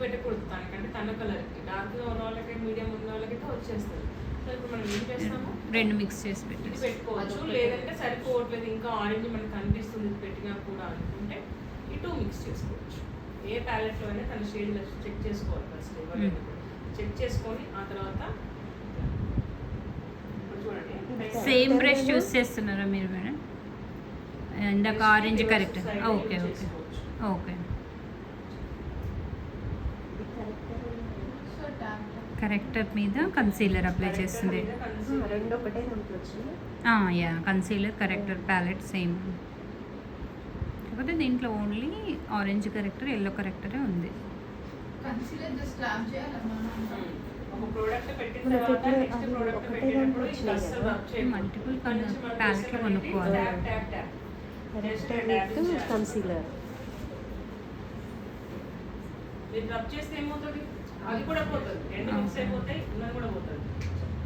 పెట్టకూడదు తనకంటే తన కలర్కి. డార్క్గా ఉన్న వాళ్ళకి మీడియం ఉన్న వాళ్ళకైతే వచ్చేస్తుంది. సో ఇప్పుడు మనం ఏం చేస్తాము, రెండు మిక్స్ చేసి ఇది పెట్టుకోవచ్చు. లేదంటే సరిపోవట్లేదు ఇంకా ఆరెంజ్ మనకు కనిపిస్తుంది ఇది పెట్టినా కూడా అనుకుంటే ఈ 2 మిక్స్ చేసుకోవచ్చు. ఏ ప్యాలెట్లో అయినా తన షేడ్ చెక్ చేసుకోవాలి ఫస్ట్. ఎవరైనా చెక్ చేసుకొని ఆ తర్వాత చూడండి. సేమ్ బ్రష్ యూస్ చేస్తున్నారా మీరు మేడం? ఇందాక orange correct. Okay okay okay. Corrector మీద కన్సీలర్ అప్లై చేస్తుంది. Yeah concealer corrector palette same, కాకపోతే దీంట్లో ఓన్లీ ఆరెంజ్ కరెక్టర్ ఎల్లో కరెక్టరే ఉంది. మల్టిపుల్ ప్యాలెట్లు కొనుక్కోవాలి. కన్సీలర్ మీరు రబ్ చేస్తే ఏమవుతుంది, అది కూడా పోతుంది. రెండు మిక్స్ అయిపోతాయి, ఉన్నది కూడా పోతుంది.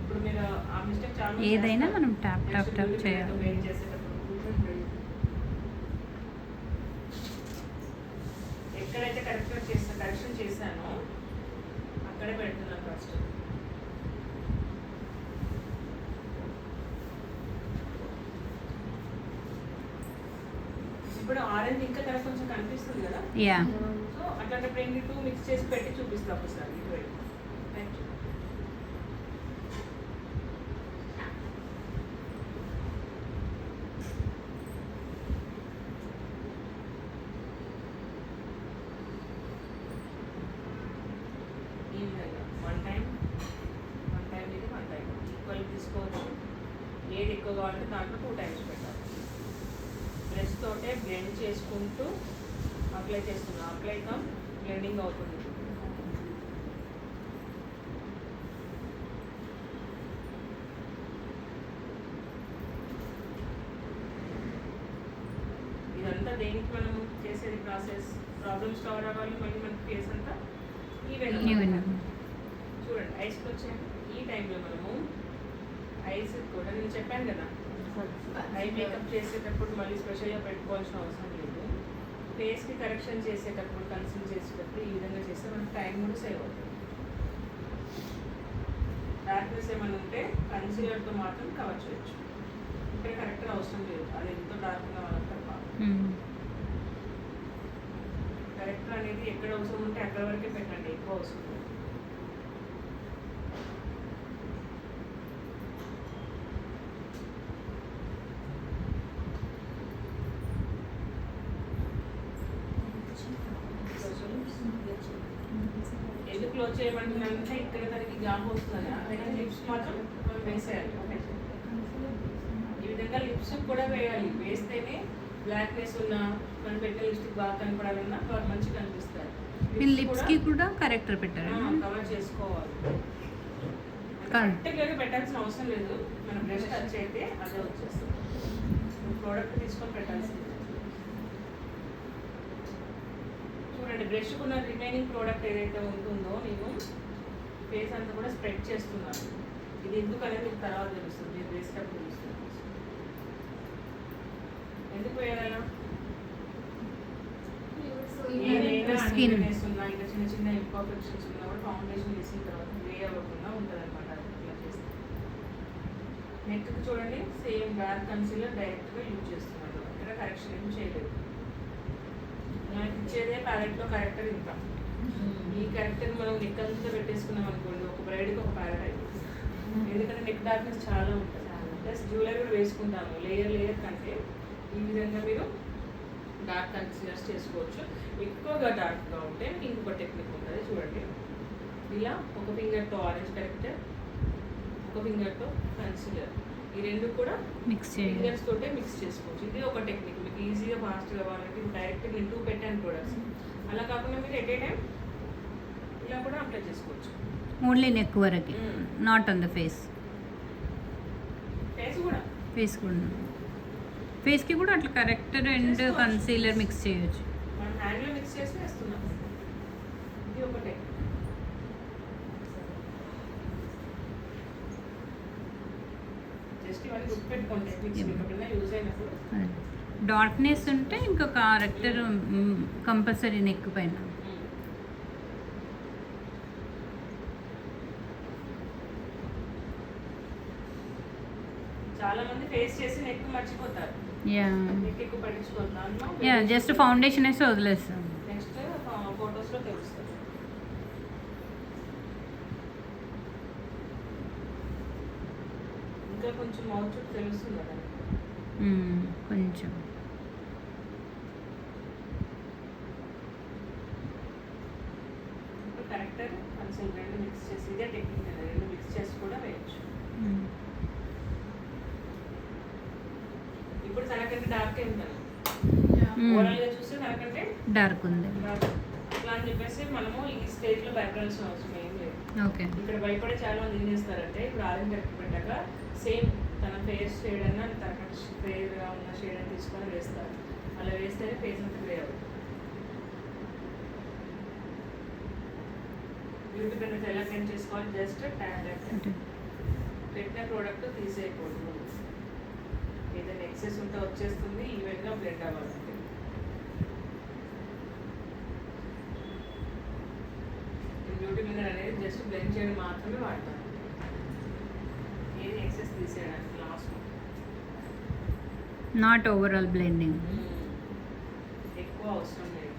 ఇప్పుడు మీరు ఆ మిస్టేక్ చాలా ఏదైనా మనం ట్యాప్ ట్యాప్ ట్యాప్ చేయాలి. వేడి చేసేటప్పుడు ఎక్కడైతే కరెక్షన్ చేశానో అక్కడే పెడుతున్నాను ఫస్ట్. ఇప్పుడు ఆరెంజ్ ఇంకా కరెక్ట్ కొంచెం కనిపిస్తుంది కదా. యా సో అట్లాంటప్పుడు ఏంటి 2 మిక్స్ చేసి పెట్టి చూపిస్తా ఒకసారి. ఇటువైపు ఈ విధంగా 1 టైం ఇది 1 టైం ఈక్వల్ తీసుకోవచ్చు. ఏది ఎక్కువ కావాలంటే దాంట్లో 2 టైమ్స్ పెట్టాలి. బ్రష్ తోటే బ్లెండ్ చేసుకుంటూ అప్లై చేస్తున్నా. అప్లై కమ్ బ్లెండింగ్ అవుతుంది. ఇదంతా దేనికి మనం చేసేది ప్రాసెస్, ప్రాబ్లమ్స్ కవర్ అవ్వాలి. మళ్ళీ మనకి ఫేస్ అంతా ఈవెన్. చూడండి ఐస్కి వచ్చాము. ఈ టైంలో మనము ఐస్ కూడా నేను చెప్పాను కదా, ఐ మేకప్ చేసేటప్పుడు మళ్ళీ స్పెషల్గా పెట్టుకోవాల్సిన అవసరం లేదు. ఫేస్కి కరెక్షన్ చేసేటప్పుడు కన్సీల్ చేసేటప్పుడు ఈ విధంగా చేస్తే మనకు టైం కూడా సేవ్ అవుతుంది. డార్క్నెస్ ఏమైనా ఉంటే కన్సీలర్తో మాత్రం కవర్ చేయొచ్చు. ఇక్కడ కరెక్ట్గా అవసరం లేదు, అది ఎంతో డార్క్గా వాళ్ళకి తప్ప. కరెక్టర్ అనేది ఎక్కడ అవసరం ఉంటే అక్కడ వరకే పెట్టండి, ఎక్కువ అవసరం లేదు. ఎందుకు క్లోజ్ చేయమంటున్నానంటే ఇక్కడ తనకి గ్యాప్ వస్తుంది. అందుకని లిప్స్ మాత్రం మనం వేసేయాలి. ఈ విధంగా లిప్స్ కూడా వేయాలి. వేస్తేనే బ్లాక్నెస్ ఉన్నా మనం పెట్టే లిప్స్టిక్ బాగా కనపడాలన్నా మంచిగా కనిపిస్తారు. లిప్స్ కి కూడా కరెక్టర్ పెట్టారు, కవర్ చేసుకోవాలి. పర్టికులర్గా పెట్టాల్సిన అవసరం లేదు. మనం బ్రష్ టచ్ అయితే అదే వచ్చేస్తుంది. ప్రోడక్ట్ తీసుకొని పెట్టాల్సింది. చూడండి బ్రష్ కున్న రిమైనింగ్ ప్రోడక్ట్ ఏదైతే ఉంటుందో నేను ఫేస్ అంతా కూడా స్ప్రెడ్ చేస్తున్నాను. ఇది ఎందుకు అనేది మీకు తర్వాత తెలుస్తుంది, మీరు వేసేటప్పుడు తెలుస్తుంది. ఎందుకు వేయాలన్నా ఏదైనా అన్ఈవెన్స్ ఉన్నా ఇంకా చిన్న చిన్న ఇంపర్ఫెక్షన్స్ ఉన్నా కూడా ఫౌండేషన్ వేసిన తర్వాత వే అవ్వకుండా ఉంటుంది అనమాట. ఇట్లా చేస్తే నెక్స్ట్ చూడండి సేమ్ డార్క్ కన్సీలర్ డైరెక్ట్గా యూజ్ చేస్తున్నాను. ఇక్కడ కరెక్షన్ ఏం చేయలేదు. మనకి ఇచ్చేదే ప్యాలెట్లో కరెక్టర్ ఇంత. ఈ కరెక్టర్ మనం నెక్ అంతా పెట్టేసుకున్నాం అనుకోండి, ఒక బ్రైడ్కి ఒక ప్యాలెట్ అయిపోతుంది. ఎందుకంటే నెక్ డార్క్నెస్ చాలా ఉంటుంది. ప్లస్ జ్యువెలరీ కూడా వేసుకుంటాము. లేయర్ కంటే ఈ విధంగా మీరు డార్క్ కన్సీలర్స్ చేసుకోవచ్చు. ఎక్కువగా డార్క్గా ఉంటే ఇంకొక టెక్నిక్ ఉంటుంది చూడండి. ఇలా ఒక ఫింగర్తో ఆరెంజ్ కరెక్టర్, ఒక ఫింగర్తో కన్సీలర్, ఈ రెండు కూడా ఫింగర్స్ తోటే మిక్స్ చేసుకోవచ్చు. ఇది ఒక టెక్నిక్. మీకు ఈజీగా ఫాస్ట్గా కావాలంటే డైరెక్ట్ నేను 2 పెట్టాను ప్రొడక్ట్స్. అలా కాకుండా మీరు ఎట్ ఏ టైం ఇలా కూడా అప్లై చేసుకోవచ్చు. ఓన్లీ నెక్ వరకు, not on the face. Face కూడా ఫేస్కి కూడా అట్లా కరెక్టర్ అండ్ కన్సీలర్ మిక్స్ చేయొచ్చు. మనం హ్యాండ్లో మిక్స్ చేసి వేస్తున్నాం. ఇది ఒకటే. జస్ట్ ఇవన్నీ గుర్తుపెట్టుకోండి. ఎప్పుడైనా యూజ్ అయినప్పుడు డార్క్నెస్ ఉంటే ఇంకా కరెక్టర్ కంపల్సరీ నెక్ పైన. చాలా మంది ఫేస్ చేసి నెక్ మర్చిపోతారు, యా నెక్ ఎక్కువ పట్టించుకోతాను. యా జస్ట్ ఫౌండేషన్ వేసి వదిలేస్తాం. నెక్స్ట్ ఫొటోస్లో తెలుస్తుంది. ఇంకా కొంచెం మౌత్ చుట్టూ తెలుస్తుంది కదా. కొంచెం ఇప్పుడు కరెక్టర్ కన్సిల్ రెండు మిక్స్ చేసి, ఇదే టెక్నిక్ కదా, రెండు మిక్స్ చేసి కూడా వేయచ్చు. ఇప్పుడు తనకంటే డార్క్ ఉంటుంది, ఓవరాల్గా చూస్తే తనకంటే డార్క్ ఉంది. అట్లా అని చెప్పేసి మనము ఈ స్టేజ్లో భయపడాల్సిన అవసరం ఏం లేదు. ఓకే, ఇక్కడ భయపడే చాలా మంది ఏం చేస్తారంటే, ఇప్పుడు ఆరెంజ్ కరెక్ట్ పెట్టాక సేమ్ తన ఫేస్ షేడ్ అన్న తన ఫేర్గా ఉన్న షేడ్ అని తీసుకొని వేస్తారు. అలా వేస్తేనే ఫేస్ అంతా గ్రే అవుతుంది. బ్యూటీ పెన్ ఎలా క్లీన్ చేసుకోవాలి, జస్ట్ ట్యాన్ పెట్టిన ప్రోడక్ట్ తీసేయకూడదు. ఏదైనా ఎక్సెస్ ఉంటే వచ్చేస్తుంది, ఈవెన్గా బ్లెండ్ అవ్వాలంటే. బ్యూటీ బ్లెండర్ అనేది జస్ట్ బ్లెండ్ చేయడం మాత్రమే వాడతాను, ఏది ఎక్సెస్ తీసేయడానికి లాస్ట్. Not overall blending. ఎక్కువ అవసరం లేదు.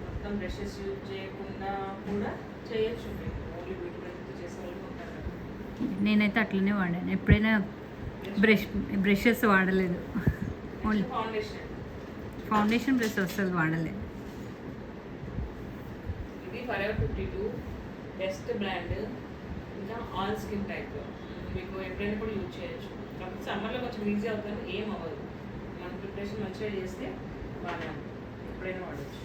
మొత్తం బ్రషెస్ యూజ్ చేయకుండా కూడా చేయొచ్చు, ఓన్లీ బ్యూటీ బ్లెండర్ చేసే వాళ్ళు ఉంటారు కదా. నేనైతే అట్లనే వాడాను, ఎప్పుడైనా బ్రషెస్ వాడలేదు. ఓన్లీ ఫౌండేషన్ బ్రష్ అస్సలు వాడలేదు. ఇది ఫరెవర్ 52 బెస్ట్ బ్రాండ్. ఇంకా ఆల్ స్కిన్ టైప్ మీకు ఎప్పుడైనా కూడా యూజ్ చేయొచ్చు. కాకపోతే సమ్మర్లో కొంచెం ఈజీ అవుతుంది, ఏం అవ్వదు. మన ప్రిపరేషన్ మంచిగా చేస్తే బాగా ఎప్పుడైనా వాడచ్చు.